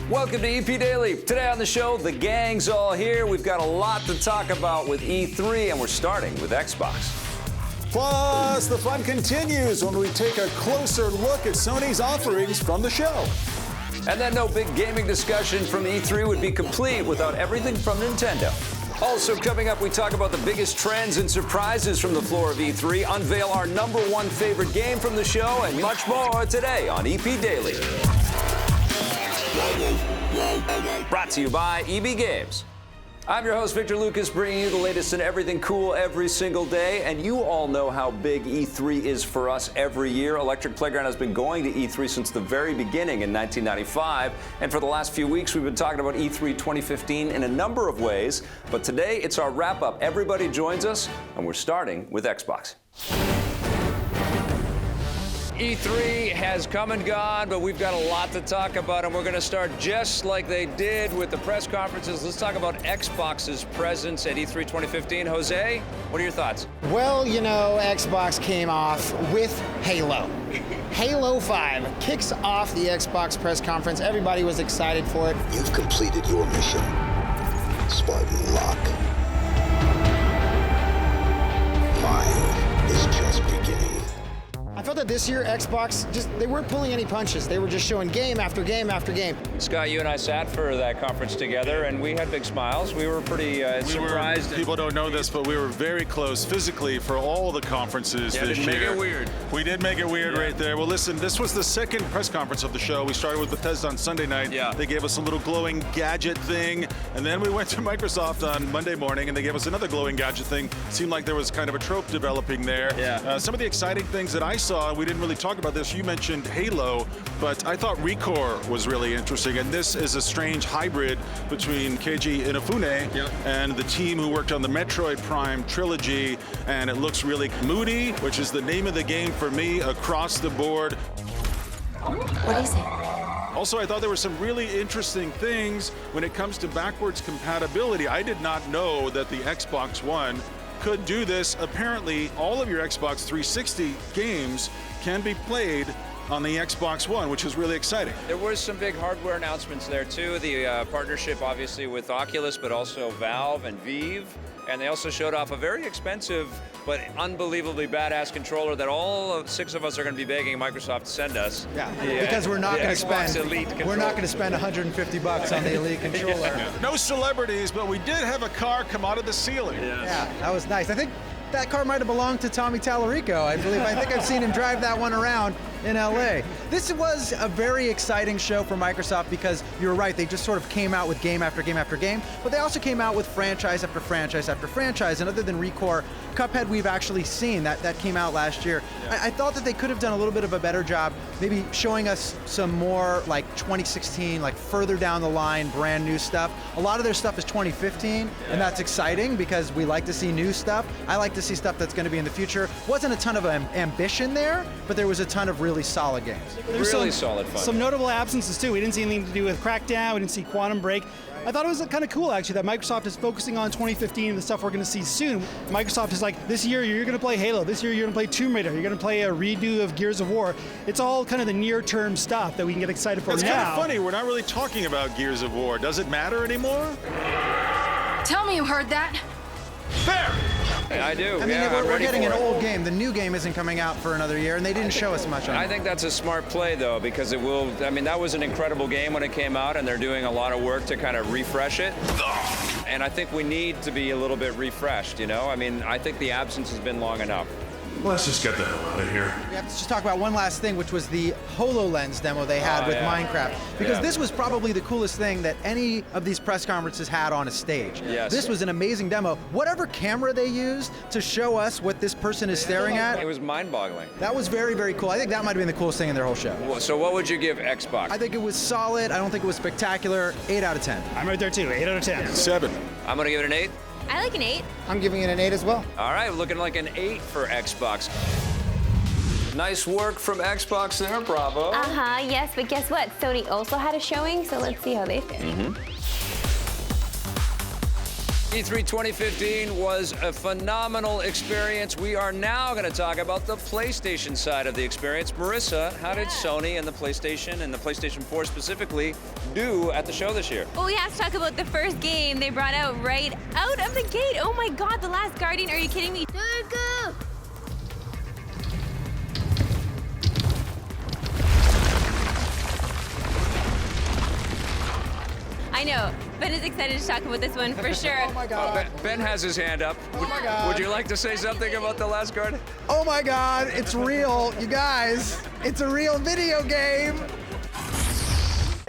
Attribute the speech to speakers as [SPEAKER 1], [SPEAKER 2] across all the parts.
[SPEAKER 1] Welcome to EP Daily. Today on the show, the gang's all here. We've got a lot to talk about with E3, and we're starting with Xbox.
[SPEAKER 2] Plus, the fun continues when we take a closer look at Sony's offerings from the show.
[SPEAKER 1] And then no big gaming discussion from E3 would be complete without everything from Nintendo. Also coming up, we talk about the biggest trends and surprises from the floor of E3, unveil our #1 favorite game from the show, and much more today on EP Daily. Brought to you by EB Games. I'm your host, Victor Lucas, bringing you the latest in everything cool every single day. And you all know how big E3 is for us every year. Electric Playground has been going to E3 since the very beginning in 1995. And for the last few weeks, we've been talking about E3 2015 in a number of ways. But today, it's our wrap-up. Everybody joins us, and we're starting with Xbox. E3 has come and gone, but we've got a lot to talk about, and we're going to start just like they did with the press conferences. Let's talk about Xbox's presence at E3 2015. Jose, what are your thoughts?
[SPEAKER 3] Well, you know, Xbox came off with Halo. Halo 5 kicks off the Xbox press conference. Everybody was excited for it.
[SPEAKER 4] You've completed your mission, Spartan Locke. Mine is just beginning.
[SPEAKER 3] I felt that this year Xbox they weren't pulling any punches. They were just showing game after game after game.
[SPEAKER 1] Scott, you and I sat for that conference together, and we had big smiles. We were pretty surprised.
[SPEAKER 5] People don't know this, but we were very close physically for all the conferences this year.
[SPEAKER 1] Make it weird.
[SPEAKER 5] We did make it weird right there. Well, listen, this was the second press conference of the show. We started with Bethesda on Sunday night.
[SPEAKER 1] Yeah.
[SPEAKER 5] They gave us a little glowing gadget thing, and then we went to Microsoft on Monday morning, and they gave us another glowing gadget thing. Seemed like there was kind of a trope developing there.
[SPEAKER 1] Yeah.
[SPEAKER 5] Some of the exciting things that I saw, we didn't really talk about this. You mentioned Halo, but I thought Recore was really interesting, and this is a strange hybrid between Keiji Inafune and the team who worked on the Metroid Prime trilogy, and it looks really moody, which is the name of the game for me across the board.
[SPEAKER 6] What is it?
[SPEAKER 5] Also, I thought there were some really interesting things when it comes to backwards compatibility. I did not know that the Xbox One could do this. Apparently, all of your Xbox 360 games can be played on the Xbox One, which is really exciting.
[SPEAKER 1] There was some big hardware announcements there, too. The partnership, obviously, with Oculus, but also Valve and Vive. And they also showed off a very expensive but unbelievably badass controller that all 6 of us are going to be begging Microsoft to send us.
[SPEAKER 3] Yeah, because we're not going to spend $150 on the Elite controller.
[SPEAKER 5] No celebrities, but we did have a car come out of the ceiling.
[SPEAKER 3] Yeah, that was nice. I think that car might have belonged to Tommy Tallarico, I believe. I think I've seen him drive that one around in LA. This was a very exciting show for Microsoft because you're right, they just sort of came out with game after game after game, but they also came out with franchise after franchise after franchise, and other than Recore, Cuphead we've actually seen, that came out last year. Yeah. I thought that they could have done a little bit of a better job, maybe showing us some more like 2016, like further down the line, brand new stuff. A lot of their stuff is 2015, and that's exciting because we like to see new stuff. I like to see stuff that's going to be in the future. Wasn't a ton of ambition there, but there was a ton of really solid games.
[SPEAKER 1] There's really solid fun.
[SPEAKER 7] Some notable absences too. We didn't see anything to do with Crackdown. We didn't see Quantum Break. I thought it was kind of cool, actually, that Microsoft is focusing on 2015 and the stuff we're going to see soon. Microsoft is like, this year you're going to play Halo, this year you're going to play Tomb Raider, you're going to play a redo of Gears of War. It's all kind of the near-term stuff that we can get excited for now.
[SPEAKER 5] It's kind of funny, we're not really talking about Gears of War. Does it matter anymore?
[SPEAKER 6] Tell me you heard that.
[SPEAKER 5] Fair!
[SPEAKER 1] I do.
[SPEAKER 3] I mean, we're getting an old game. The new game isn't coming out for another year, and they didn't show us much on it.
[SPEAKER 1] I think that's a smart play, though, because it will, I mean, that was an incredible game when it came out, and they're doing a lot of work to kind of refresh it. And I think we need to be a little bit refreshed, you know? I mean, I think the absence has been long enough.
[SPEAKER 8] Let's just get the hell out of here.
[SPEAKER 3] We have to just talk about one last thing, which was the HoloLens demo they had with Minecraft. Because this was probably the coolest thing that any of these press conferences had on a stage.
[SPEAKER 1] Yes.
[SPEAKER 3] This was an amazing demo. Whatever camera they used to show us what this person is staring at,
[SPEAKER 1] It was mind-boggling.
[SPEAKER 3] that was very, very cool. I think that might have been the coolest thing in their whole show.
[SPEAKER 1] So what would you give Xbox?
[SPEAKER 3] I think it was solid. I don't think it was spectacular. 8 out of 10.
[SPEAKER 7] I'm right there too, 8 out of 10.
[SPEAKER 5] 7.
[SPEAKER 1] I'm going to give it an 8.
[SPEAKER 6] I like an 8.
[SPEAKER 3] I'm giving it an 8 as well.
[SPEAKER 1] All right, looking like an 8 for Xbox. Nice work from Xbox there, bravo.
[SPEAKER 9] Yes, but guess what? Sony also had a showing, so let's see how they did.
[SPEAKER 1] E3 2015 was a phenomenal experience. We are now going to talk about the PlayStation side of the experience. Marissa, how did Sony and the PlayStation 4 specifically do at the show this year?
[SPEAKER 6] Well, we have to talk about the first game they brought out right out of the gate. Oh my God, The Last Guardian. Are you kidding me? Durga! I know. Ben is excited to talk about this one for sure.
[SPEAKER 3] Oh my God.
[SPEAKER 1] Ben has his hand up.
[SPEAKER 3] Oh my God.
[SPEAKER 1] Would you like to say something about The Last Guardian?
[SPEAKER 3] Oh my God, it's real, you guys. It's a real video game.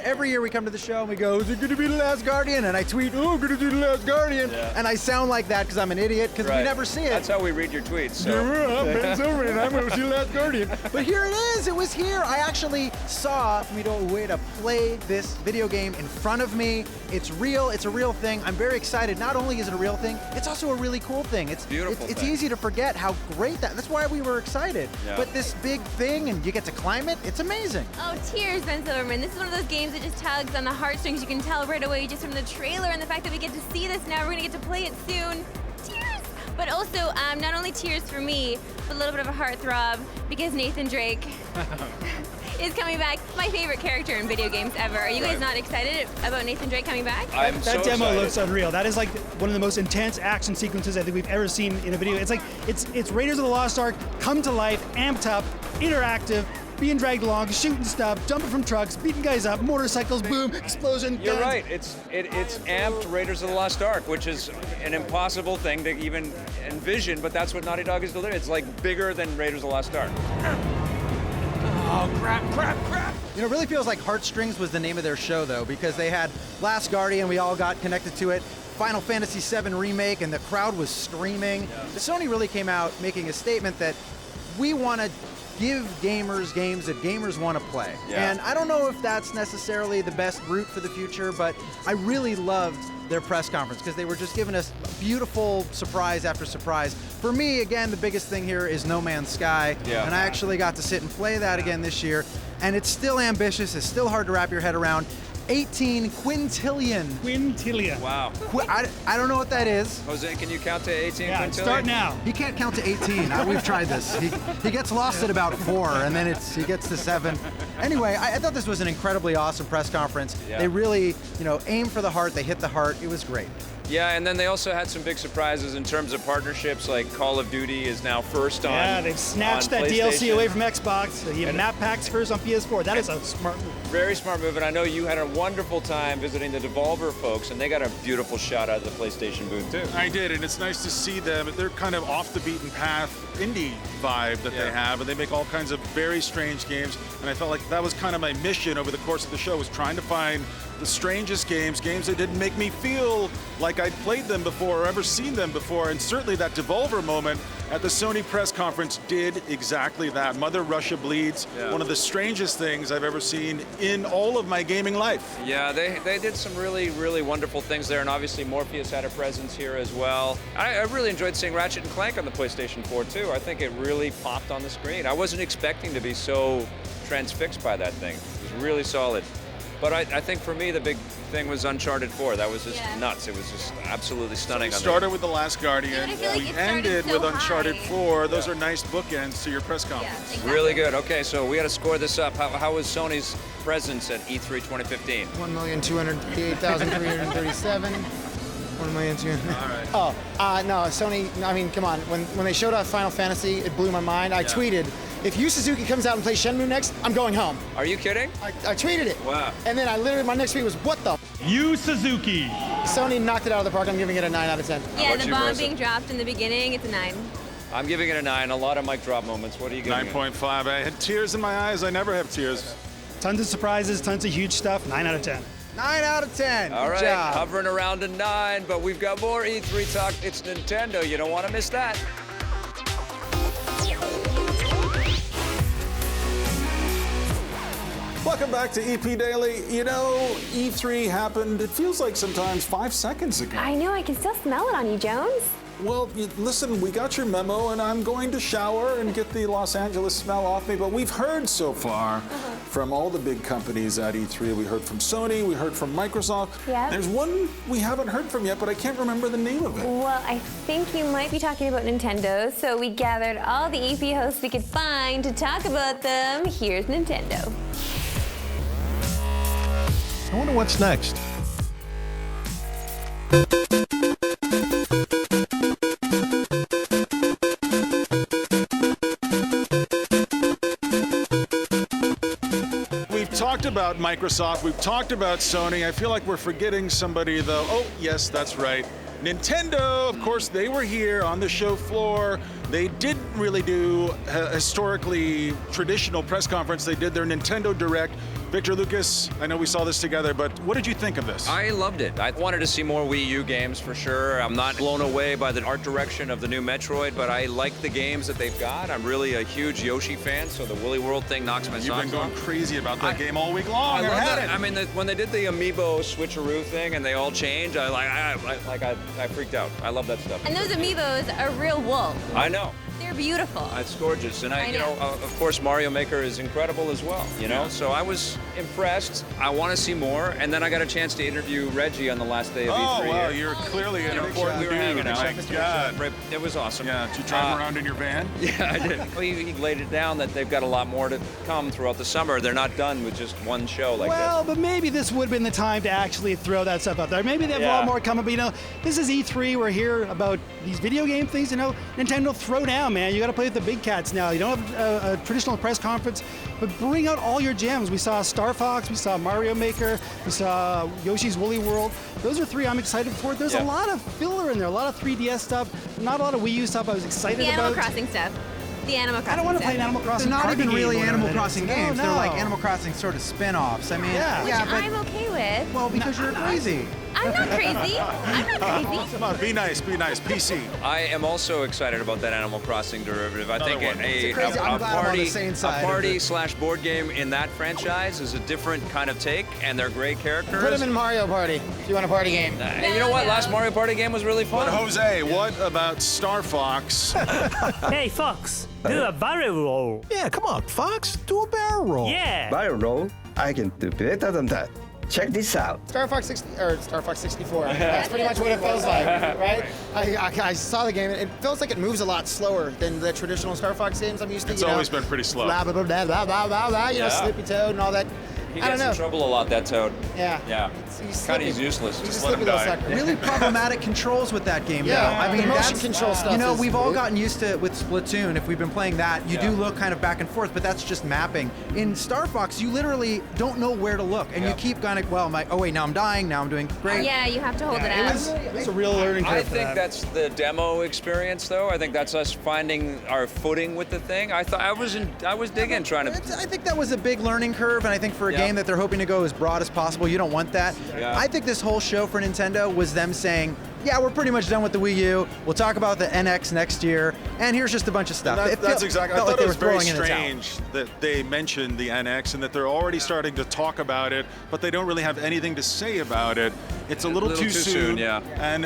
[SPEAKER 3] Every year we come to the show and we go, is it going to be The Last Guardian? And I tweet, oh, I'm going to do The Last Guardian.
[SPEAKER 1] Yeah.
[SPEAKER 3] And I sound like that because I'm an idiot because we never see it.
[SPEAKER 1] That's how we read your tweets. So.
[SPEAKER 3] Ben's over and I'm going to see The Last Guardian. But here it is. It was here. I actually saw Mito Ueda play this video game in front of me. It's real. It's a real thing. I'm very excited. Not only is it a real thing, it's also a really cool thing. It's
[SPEAKER 1] beautiful.
[SPEAKER 3] It's easy to forget how great that's why we were excited.
[SPEAKER 1] Yeah.
[SPEAKER 3] But this big thing and you get to climb it, it's amazing.
[SPEAKER 6] Oh, tears, Ben Silverman. This is one of those games that just tugs on the heartstrings. You can tell right away just from the trailer and the fact that we get to see this now. We're gonna get to play it soon. Tears! But also, not only tears for me, but a little bit of a heartthrob because Nathan Drake is coming back. My favorite character in video games ever. Are you guys not excited about Nathan Drake coming back?
[SPEAKER 1] I'm so
[SPEAKER 7] That demo
[SPEAKER 1] excited.
[SPEAKER 7] looks unreal. That is like one of the most intense action sequences I think we've ever seen in a video. It's like it's Raiders of the Lost Ark come to life, amped up, interactive, being dragged along, shooting stuff, jumping from trucks, beating guys up, motorcycles, boom, explosion.
[SPEAKER 1] You're
[SPEAKER 7] guns.
[SPEAKER 1] right. It's amped Raiders of the Lost Ark, which is an impossible thing to even envision, but that's what Naughty Dog is delivering. It's like bigger than Raiders of the Lost Ark. Oh, crap.
[SPEAKER 3] You know, it really feels like Heartstrings was the name of their show, though, because they had Last Guardian, we all got connected to it, Final Fantasy VII Remake, and the crowd was screaming. Sony really came out making a statement that we want to give gamers games that gamers want to play.
[SPEAKER 1] Yeah.
[SPEAKER 3] And I don't know if that's necessarily the best route for the future, but I really loved their press conference because they were just giving us beautiful surprise after surprise. For me, again, the biggest thing here is No Man's Sky.
[SPEAKER 1] Yeah.
[SPEAKER 3] And I actually got to sit and play that again this year. And it's still ambitious. It's still hard to wrap your head around. 18 quintillion.
[SPEAKER 7] Quintillion.
[SPEAKER 1] Wow.
[SPEAKER 3] I don't know what that is.
[SPEAKER 1] Jose, can you count to 18?
[SPEAKER 7] Yeah,
[SPEAKER 1] quintillion?
[SPEAKER 7] start now.
[SPEAKER 3] He can't count to 18. We've tried this. He gets lost at about 4, and then he gets to 7. Anyway, I thought this was an incredibly awesome press conference.
[SPEAKER 1] Yeah.
[SPEAKER 3] They really, aim for the heart. They hit the heart. It was great.
[SPEAKER 1] Yeah, and then they also had some big surprises in terms of partnerships, like Call of Duty is now first on
[SPEAKER 7] Yeah, they've snatched
[SPEAKER 1] on
[SPEAKER 7] that DLC
[SPEAKER 1] PlayStation.
[SPEAKER 7] away from Xbox. You have map packs first on PS4. That is a smart move.
[SPEAKER 1] Very smart move, and I know you had a wonderful time visiting the Devolver folks, and they got a beautiful shot out of the PlayStation booth, too.
[SPEAKER 5] I did, and it's nice to see them. They're kind of off the beaten path indie vibe that they have, and they make all kinds of very strange games. And I felt like that was kind of my mission over the course of the show, was trying to find the strangest games that didn't make me feel like I'd played them before or ever seen them before. And certainly that Devolver moment at the Sony press conference did exactly that. Mother Russia Bleeds, one of the strangest things I've ever seen in all of my gaming life.
[SPEAKER 1] Yeah, they did some really, really wonderful things there, and obviously Morpheus had a presence here as well. I really enjoyed seeing Ratchet & Clank on the PlayStation 4, too. I think it really popped on the screen. I wasn't expecting to be so transfixed by that thing. It was really solid. But I think for me, the big thing was Uncharted 4. That was just nuts. It was just absolutely stunning.
[SPEAKER 5] We started with The Last Guardian.
[SPEAKER 6] Yeah, but I feel like
[SPEAKER 5] we
[SPEAKER 6] it started
[SPEAKER 5] ended
[SPEAKER 6] so
[SPEAKER 5] with Uncharted
[SPEAKER 6] high.
[SPEAKER 5] 4. Those are nice bookends to your press conference.
[SPEAKER 6] Yeah, exactly.
[SPEAKER 1] Really good. Okay, so we got to score this up. How was Sony's presence at E3 2015?
[SPEAKER 9] 1,288,337. 1,200,000.
[SPEAKER 1] All right.
[SPEAKER 9] No, Sony, I mean, come on. When they showed off Final Fantasy, it blew my mind. I tweeted, if Yu Suzuki comes out and plays Shenmue next, I'm going home.
[SPEAKER 1] Are you kidding?
[SPEAKER 9] I tweeted it.
[SPEAKER 1] Wow.
[SPEAKER 9] And then my next tweet was, what the?
[SPEAKER 10] Yu Suzuki.
[SPEAKER 9] Sony knocked it out of the park. I'm giving it a 9 out of 10.
[SPEAKER 6] Yeah,
[SPEAKER 1] about
[SPEAKER 6] the
[SPEAKER 1] you,
[SPEAKER 6] bomb
[SPEAKER 1] Marissa?
[SPEAKER 6] being dropped in the beginning, it's a 9.
[SPEAKER 1] I'm giving it a 9. A lot of mic drop moments. What are you giving it?
[SPEAKER 5] 9.5. I had tears in my eyes. I never have tears.
[SPEAKER 7] Tons of surprises, tons of huge stuff. 9 out of 10.
[SPEAKER 3] 9 out of 10.
[SPEAKER 1] All
[SPEAKER 3] Good
[SPEAKER 1] right,
[SPEAKER 3] job.
[SPEAKER 1] hovering around a 9, but we've got more E3 talk. It's Nintendo. You don't want to miss that.
[SPEAKER 2] Welcome back to EP Daily. You know, E3 happened, it feels like sometimes 5 seconds ago.
[SPEAKER 6] I know, I can still smell it on you, Jones.
[SPEAKER 2] Well, listen, we got your memo, and I'm going to shower and get the Los Angeles smell off me, but we've heard so far from all the big companies at E3. We heard from Sony, we heard from Microsoft.
[SPEAKER 6] Yeah.
[SPEAKER 2] There's one we haven't heard from yet, but I can't remember the name of it.
[SPEAKER 6] Well, I think you might be talking about Nintendo, so we gathered all the EP hosts we could find to talk about them. Here's Nintendo.
[SPEAKER 10] I wonder what's next.
[SPEAKER 5] We've talked about Microsoft, we've talked about Sony. I feel like we're forgetting somebody though. Oh, yes, that's right. Nintendo, of course, they were here on the show floor. They didn't really do a historically traditional press conference. They did their Nintendo Direct. Victor, Lucas, I know we saw this together, but what did you think of this?
[SPEAKER 1] I loved it. I wanted to see more Wii U games for sure. I'm not blown away by the art direction of the new Metroid, but I like the games that they've got. I'm really a huge Yoshi fan, so the Woolly World thing knocks my
[SPEAKER 5] You've
[SPEAKER 1] socks
[SPEAKER 5] been going
[SPEAKER 1] off.
[SPEAKER 5] crazy about that game all week long.
[SPEAKER 1] I love
[SPEAKER 5] had
[SPEAKER 1] that.
[SPEAKER 5] it.
[SPEAKER 1] I mean, when they did the amiibo switcheroo thing and they all change, I freaked out. I love that stuff.
[SPEAKER 6] And those amiibos are real wool.
[SPEAKER 1] I know.
[SPEAKER 6] They're beautiful.
[SPEAKER 1] It's gorgeous, and
[SPEAKER 6] I know.
[SPEAKER 1] of course, Mario Maker is incredible as well. So I was impressed. I want to see more, and then I got a chance to interview Reggie on the last day of E3.
[SPEAKER 5] Oh, wow,
[SPEAKER 1] here.
[SPEAKER 5] you're clearly an important
[SPEAKER 1] We were hanging
[SPEAKER 5] dude.
[SPEAKER 1] out.
[SPEAKER 5] My God.
[SPEAKER 1] It was awesome.
[SPEAKER 5] Yeah, did you drive around in your van?
[SPEAKER 1] Yeah, I did. Well, he laid it down that they've got a lot more to come throughout the summer. They're not done with just one show like
[SPEAKER 7] Well,
[SPEAKER 1] this.
[SPEAKER 7] but maybe this would have been the time to actually throw that stuff out there. Maybe they have a lot more coming, but this is E3. We're here about these video game things. Nintendo, throw down, man. You got to play with the big cats now. You don't have a traditional press conference, but bring out all your gems. We saw Star Fox, we saw Mario Maker, we saw Yoshi's Woolly World. Those are three I'm excited for. There's a lot of filler in there, a lot of 3DS stuff, not a lot of Wii U stuff I was excited
[SPEAKER 6] The
[SPEAKER 7] about.
[SPEAKER 6] Animal Crossing stuff. The Animal Crossing
[SPEAKER 7] I don't want to
[SPEAKER 6] stuff.
[SPEAKER 7] play an Animal Crossing.
[SPEAKER 3] They're not
[SPEAKER 7] party
[SPEAKER 3] even
[SPEAKER 7] game
[SPEAKER 3] really
[SPEAKER 7] or whatever
[SPEAKER 3] Animal
[SPEAKER 7] it is.
[SPEAKER 3] Crossing
[SPEAKER 7] No,
[SPEAKER 3] games. They're like
[SPEAKER 7] no.
[SPEAKER 3] Animal Crossing sort of spin-offs. I mean,
[SPEAKER 7] Yeah.
[SPEAKER 6] Which
[SPEAKER 3] but
[SPEAKER 6] I'm okay with.
[SPEAKER 3] well, because you're crazy.
[SPEAKER 6] I'm not crazy. I'm not crazy.
[SPEAKER 5] Come on, be nice, PC.
[SPEAKER 1] I am also excited about that Animal Crossing derivative. I think
[SPEAKER 5] one.
[SPEAKER 1] a
[SPEAKER 3] crazy. I'm glad I'm on the same side of
[SPEAKER 1] party / board game in that franchise is a different kind of take, and they're great characters.
[SPEAKER 9] Put them in Mario Party if you want a party game.
[SPEAKER 1] And you know what? Last Mario Party game was really fun.
[SPEAKER 5] But Jose, what about Star Fox?
[SPEAKER 11] Hey, Fox, do a barrel roll.
[SPEAKER 10] Yeah, come on, Fox, do a barrel roll.
[SPEAKER 11] Yeah.
[SPEAKER 12] Barrel roll? I can do better than that. Check this out.
[SPEAKER 9] Star Fox 64. That's pretty much what it feels like, right? I saw the game. It feels like it moves a lot slower than the traditional Star Fox games I'm used to.
[SPEAKER 5] It's always been pretty slow.
[SPEAKER 9] Blah, blah, blah, blah, blah, blah, blah, blah, Slippy Toad and all that.
[SPEAKER 1] He
[SPEAKER 9] I don't
[SPEAKER 1] gets
[SPEAKER 9] know.
[SPEAKER 1] in trouble a lot, that Toad.
[SPEAKER 9] Yeah.
[SPEAKER 1] Yeah.
[SPEAKER 9] He's
[SPEAKER 1] Kind of
[SPEAKER 9] slippy.
[SPEAKER 1] useless.
[SPEAKER 9] He's
[SPEAKER 1] Just
[SPEAKER 9] a
[SPEAKER 1] let him
[SPEAKER 9] slippy little
[SPEAKER 1] die.
[SPEAKER 9] sucker.
[SPEAKER 3] Really problematic controls with that game,
[SPEAKER 9] Yeah,
[SPEAKER 3] though. I mean,
[SPEAKER 9] the motion
[SPEAKER 3] that's,
[SPEAKER 9] control stuff is
[SPEAKER 3] we've all
[SPEAKER 9] weird.
[SPEAKER 3] gotten used to with Splatoon. If we've been playing that, you do look kind of back and forth, but that's just mapping. In Star Fox, you literally don't know where to look, and you keep kind of, now I'm dying, now I'm doing great.
[SPEAKER 6] Yeah, you have to hold it out.
[SPEAKER 7] It's a real learning curve
[SPEAKER 1] I
[SPEAKER 7] for
[SPEAKER 1] think
[SPEAKER 7] that.
[SPEAKER 1] that's the demo experience, though. I think that's us finding our footing with the thing. I thought I was digging, trying to.
[SPEAKER 3] I think that was a big learning curve, and I think for a game that they're hoping to go as broad as possible, you don't want that.
[SPEAKER 1] Yeah.
[SPEAKER 3] I think this whole show for Nintendo was them saying, yeah, we're pretty much done with the Wii U. We'll talk about the NX next year, and here's just a bunch of stuff.
[SPEAKER 5] That's exactly. I
[SPEAKER 3] felt
[SPEAKER 5] thought
[SPEAKER 3] like they
[SPEAKER 5] it
[SPEAKER 3] were
[SPEAKER 5] was very
[SPEAKER 3] throwing in the towel.
[SPEAKER 5] strange that they mentioned the NX and that they're already starting to talk about it, but they don't really have anything to say about it. It's a little too soon.
[SPEAKER 1] Yeah.
[SPEAKER 5] And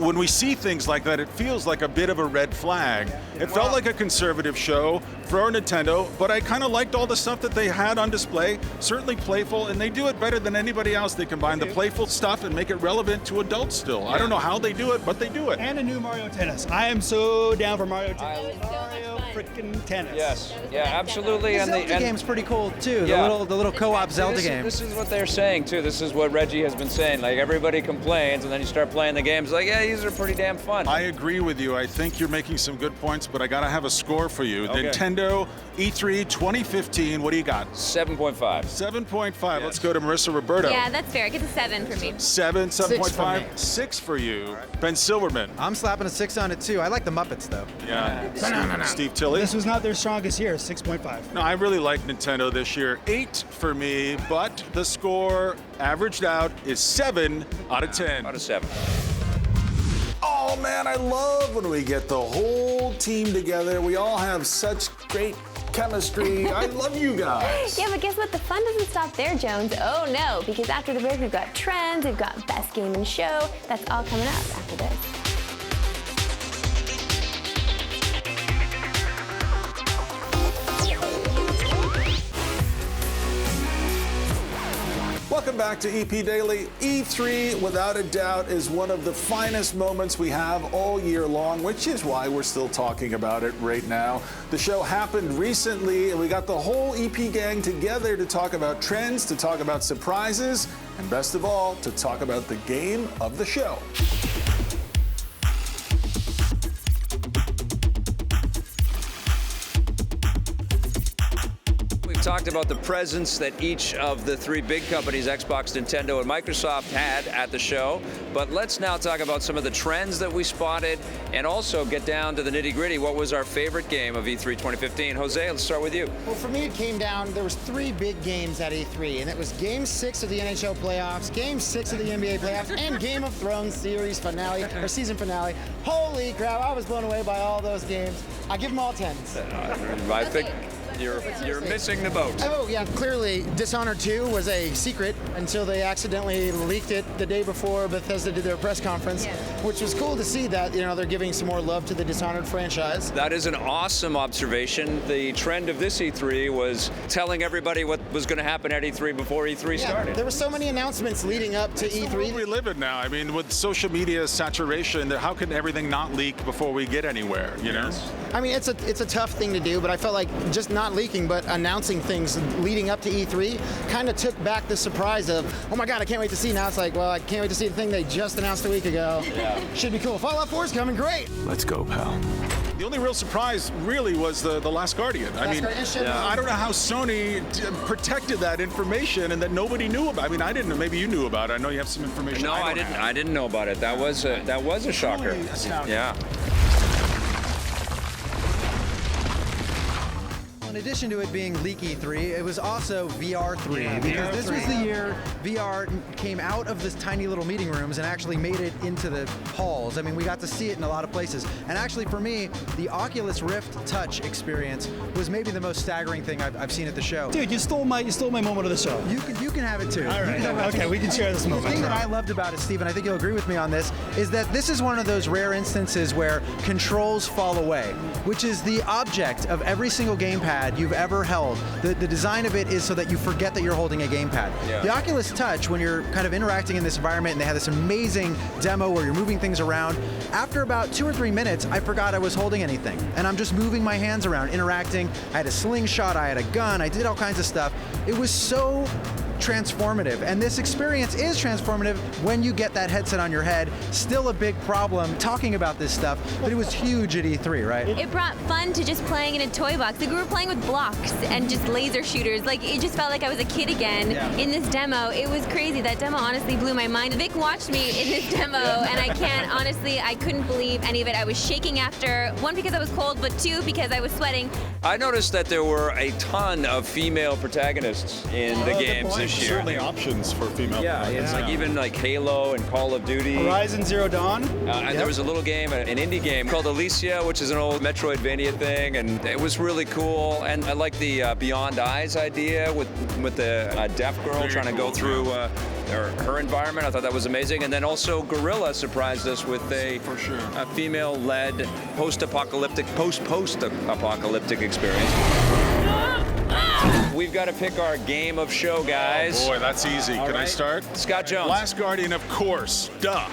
[SPEAKER 5] when we see things like that, it feels like a bit of a red flag. It felt like a conservative show for Nintendo, but I kind of liked all the stuff that they had on display. Certainly playful, and they do it better than anybody else. They combine the playful stuff and make it relevant to adults still. I don't know how they do it, but they do it.
[SPEAKER 7] And a new Mario Tennis. I am so down for Mario Tennis. Mario freaking Tennis.
[SPEAKER 1] Yes. Yeah, absolutely.
[SPEAKER 3] The
[SPEAKER 1] And
[SPEAKER 3] Zelda game's pretty cool too.
[SPEAKER 1] Yeah.
[SPEAKER 3] The little co-op Zelda game.
[SPEAKER 1] This is what they're saying too. This is what Reggie has been saying. Like everybody complains, and then you start playing the games. Like, yeah, these are pretty damn fun.
[SPEAKER 5] I agree with you. I think you're making some good points, but I gotta have a score for you.
[SPEAKER 1] Okay.
[SPEAKER 5] Nintendo E3 2015. What do you got?
[SPEAKER 1] 7.5.
[SPEAKER 5] 7.5. Let's go to Marissa Roberto.
[SPEAKER 6] Yeah, that's fair. It gets a 7 for me.
[SPEAKER 5] 7.5,
[SPEAKER 9] me.
[SPEAKER 5] 6 for you. Ben Silverman.
[SPEAKER 3] I'm slapping a 6 on it too. I like the Muppets though.
[SPEAKER 5] Yeah. Steve Tilley.
[SPEAKER 7] This was not their strongest year, 6.5.
[SPEAKER 5] No, I really like Nintendo this year. 8 for me, but the score averaged out is 7 out of 10.
[SPEAKER 1] Out of 7.
[SPEAKER 2] Oh man, I love when we get the whole team together. We all have such great chemistry. I love you guys.
[SPEAKER 6] Yeah, but guess what? The fun doesn't stop there, Jones. Oh no, because after the break, we've got trends, we've got best game in show. That's all coming up after this.
[SPEAKER 2] Welcome back to EP Daily. E3, without a doubt, is one of the finest moments we have all year long, which is why we're still talking about it right now. The show happened recently, and we got the whole EP gang together to talk about trends, to talk about surprises, and best of all, to talk about the game of the show.
[SPEAKER 1] Talked about the presence that each of the three big companies, Xbox, Nintendo, and Microsoft, had at the show. But let's now talk about some of the trends that we spotted and also get down to the nitty-gritty. What was our favorite game of E3 2015? Jose, let's start with you.
[SPEAKER 9] Well, for me, it came down, there was 3 big games at E3, and it was Game 6 of the NHL playoffs, Game 6 of the NBA playoffs, and Game of Thrones series finale, or season finale. Holy crap, I was blown away by all those games. I give them all 10s.
[SPEAKER 1] I think you're missing the boat.
[SPEAKER 9] Oh, yeah, clearly Dishonored 2 was a secret until they accidentally leaked it the day before Bethesda did their press conference, which was cool to see that, you know, they're giving some more love to the Dishonored franchise.
[SPEAKER 1] That is an awesome observation. The trend of this E3 was telling everybody what was going to happen at E3 before E3 started.
[SPEAKER 9] There were so many announcements leading up to E3.
[SPEAKER 5] We live it now. I mean, with social media saturation, how can everything not leak before we get anywhere, you know?
[SPEAKER 9] I mean, it's a tough thing to do, but I felt like just not leaking, but announcing things leading up to E3 kind of took back the surprise of, oh my God, I can't wait to see. Now it's like, well, I can't wait to see the thing they just announced a week ago. Yeah. Should be cool. Fallout 4 is coming, great.
[SPEAKER 8] Let's go, pal.
[SPEAKER 5] The only real surprise really was the Last Guardian. I mean, I don't know how Sony protected that information and that nobody knew about. I mean, I didn't know. Maybe you knew about it. I know you have some information.
[SPEAKER 1] No, I didn't. I didn't know about it. That was a shocker. Yeah.
[SPEAKER 3] In addition to it being Leaky 3, it was also VR 3, because this was the year VR came out of this tiny little meeting rooms and actually made it into the halls. I mean, we got to see it in a lot of places. And actually, for me, the Oculus Rift Touch experience was maybe the most staggering thing I've seen at the show.
[SPEAKER 7] Dude, you stole my moment of the show.
[SPEAKER 3] You can have it too.
[SPEAKER 7] All right. Okay, we can share this moment.
[SPEAKER 3] The thing that I loved about it, Steve, and I think you'll agree with me on this, is that this is one of those rare instances where controls fall away, which is the object of every single gamepad you've ever held. The design of it is so that you forget that you're holding a gamepad. Yeah. The Oculus Touch, when you're kind of interacting in this environment and they have this amazing demo where you're moving things around, after about 2 or 3 minutes, I forgot I was holding anything. And I'm just moving my hands around, interacting. I had a slingshot, I had a gun, I did all kinds of stuff. It was so transformative, and this experience is transformative when you get that headset on your head. Still a big problem talking about this stuff, but it was huge at E3, right?
[SPEAKER 6] It brought fun to just playing in a toy box. Like, we were playing with blocks and just laser shooters. Like, it just felt like I was a kid again in this demo. It was crazy. That demo honestly blew my mind. Vic watched me in this demo, and I couldn't believe any of it. I was shaking after, 1, because I was cold, but 2, because I was sweating.
[SPEAKER 1] I noticed that there were a ton of female protagonists in the games this year.
[SPEAKER 5] Certainly options for female.
[SPEAKER 1] Yeah, it's like even like Halo and Call of Duty.
[SPEAKER 7] Horizon Zero Dawn.
[SPEAKER 1] And there was a little game, an indie game called Alicia, which is an old Metroidvania thing, and it was really cool. And I like the Beyond Eyes idea with the deaf girl trying to go through her environment. I thought that was amazing. And then also Guerrilla surprised us with a female-led post-apocalyptic experience. We've got to pick our game of show, guys.
[SPEAKER 5] Oh boy, that's easy. Can I start?
[SPEAKER 1] Scott Jones.
[SPEAKER 5] Last Guardian, of course. Duh.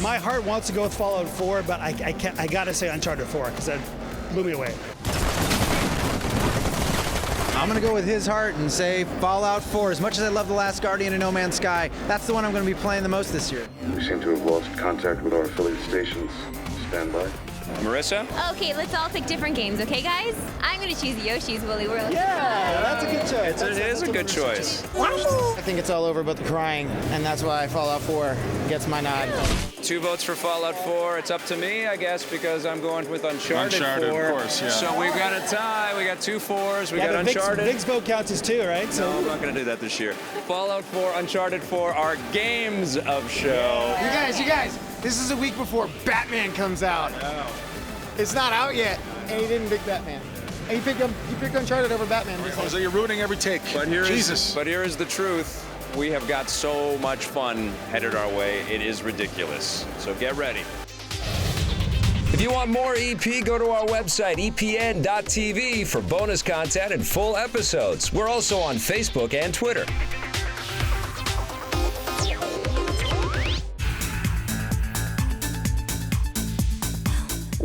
[SPEAKER 7] My heart wants to go with Fallout 4, but I gotta say Uncharted 4, because that blew me away.
[SPEAKER 3] I'm gonna go with his heart and say Fallout 4. As much as I love The Last Guardian and No Man's Sky, that's the one I'm gonna be playing the most this year.
[SPEAKER 4] We seem to have lost contact with our affiliate stations. Stand by.
[SPEAKER 1] Marissa?
[SPEAKER 6] Okay, let's all pick different games, okay, guys? I'm gonna choose Yoshi's Woolly World.
[SPEAKER 7] Yeah, that's a good choice.
[SPEAKER 1] It is a good choice.
[SPEAKER 9] I think it's all over but the crying, and that's why Fallout 4 gets my nod.
[SPEAKER 1] 2 votes for Fallout 4. It's up to me, I guess, because I'm going with Uncharted 4.
[SPEAKER 5] Of course, yeah.
[SPEAKER 1] So we've got a tie. We got 2 4s. We got Uncharted.
[SPEAKER 7] Vic's vote counts as 2, right?
[SPEAKER 1] No, I'm not going to do that this year. Fallout 4, Uncharted 4 are games of show.
[SPEAKER 9] You guys, this is a week before Batman comes out. It's not out yet, and he didn't pick Batman. And he picked Uncharted over Batman.
[SPEAKER 5] So you're ruining every take.
[SPEAKER 1] But here is the truth. We have got so much fun headed our way. It is ridiculous. So get ready. If you want more EP, go to our website, epn.tv, for bonus content and full episodes. We're also on Facebook and Twitter.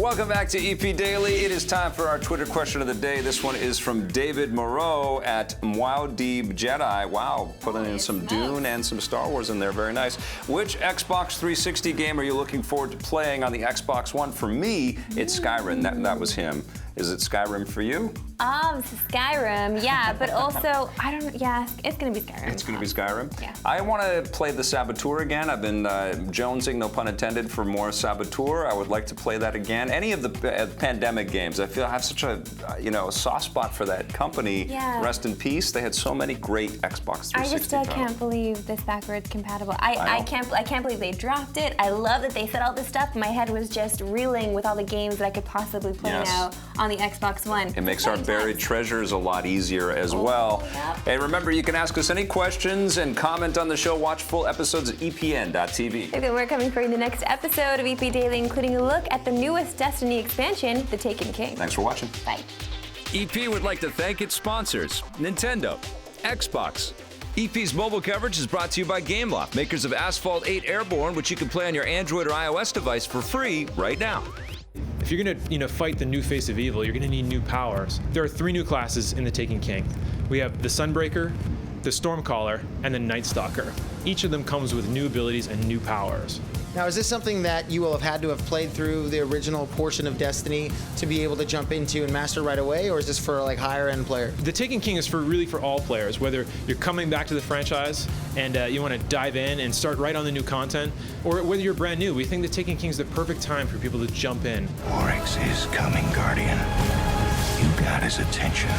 [SPEAKER 1] Welcome back to EP Daily. It is time for our Twitter question of the day. This one is from David Moreau at Mwowdeeb Jedi. Wow, putting in some Dune and some Star Wars in there. Very nice. Which Xbox 360 game are you looking forward to playing on the Xbox One? For me, it's Skyrim. That was him. Is it Skyrim for you?
[SPEAKER 6] Skyrim, yeah, but also, it's gonna be Skyrim.
[SPEAKER 1] It's gonna be Skyrim?
[SPEAKER 6] Yeah.
[SPEAKER 1] I want to play the Saboteur again. I've been jonesing, no pun intended, for more Saboteur. I would like to play that again. Any of the pandemic games. I feel I have such a soft spot for that company.
[SPEAKER 6] Yeah.
[SPEAKER 1] Rest in peace. They had so many great Xbox 360
[SPEAKER 6] I just still
[SPEAKER 1] titles.
[SPEAKER 6] can't believe this backwards compatible. I can't believe they dropped it. I love that they said all this stuff. My head was just reeling with all the games that I could possibly play now on the Xbox One.
[SPEAKER 1] It makes our buried treasures a lot easier as well.
[SPEAKER 6] Yep.
[SPEAKER 1] And remember, you can ask us any questions and comment on the show. Watch full episodes at epn.tv.
[SPEAKER 6] We've got more coming for you in the next episode of EP Daily, including a look at the newest Destiny expansion, The Taken King.
[SPEAKER 1] Thanks for watching.
[SPEAKER 6] Bye.
[SPEAKER 13] EP would like to thank its sponsors, Nintendo, Xbox. EP's mobile coverage is brought to you by Gameloft, makers of Asphalt 8 Airborne, which you can play on your Android or iOS device for free right now.
[SPEAKER 14] If you're gonna, fight the new face of evil, you're gonna need new powers. There are 3 new classes in the Taken King. We have the Sunbreaker, the Stormcaller, and the Night Stalker. Each of them comes with new abilities and new powers.
[SPEAKER 9] Now, is this something that you will have had to have played through the original portion of Destiny to be able to jump into and master right away, or is this for like higher end player?
[SPEAKER 14] The Taken King is really for all players, whether you're coming back to the franchise and you want to dive in and start right on the new content, or whether you're brand new. We think the Taken King is the perfect time for people to jump in.
[SPEAKER 15] Oryx is coming, Guardian. You got his attention.